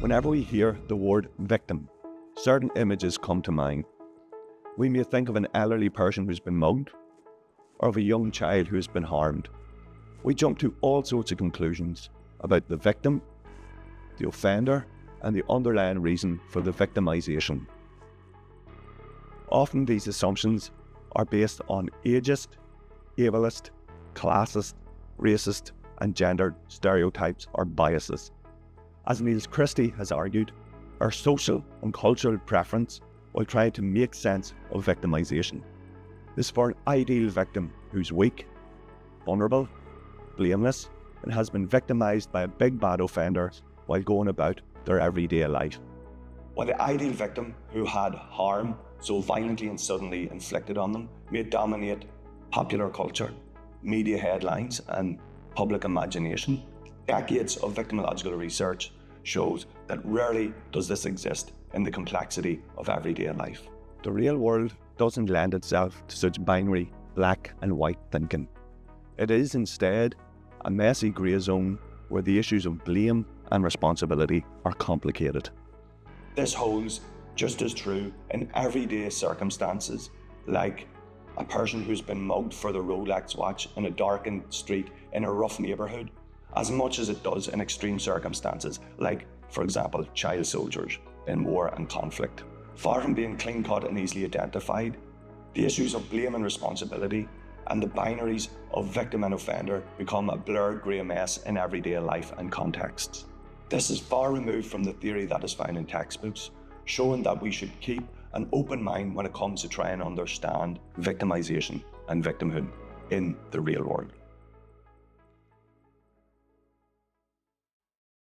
Whenever we hear the word victim, certain images come to mind. We may think of an elderly person who's been mugged, or of a young child who has been harmed. We jump to all sorts of conclusions about the victim, the offender, and the underlying reason for the victimization. Often these assumptions are based on ageist, ableist, classist, racist, and gendered stereotypes or biases. As Nils Christie has argued, our social and cultural preference will try to make sense of victimization is for an ideal victim who's weak, vulnerable, blameless, and has been victimized by a big bad offender while going about their everyday life. While the ideal victim who had harm so violently and suddenly inflicted on them may dominate popular culture, media headlines, and public imagination, decades of victimological research shows that rarely does this exist in the complexity of everyday life. The real world doesn't lend itself to such binary black and white thinking. It is instead a messy grey zone where the issues of blame and responsibility are complicated. This holds just as true in everyday circumstances, like a person who's been mugged for their Rolex watch in a darkened street in a rough neighbourhood, as much as it does in extreme circumstances, like, for example, child soldiers in war and conflict. Far from being clean-cut and easily identified, the issues of blame and responsibility and the binaries of victim and offender become a blurred grey mess in everyday life and contexts. This is far removed from the theory that is found in textbooks, showing that we should keep an open mind when it comes to trying to understand victimization and victimhood in the real world.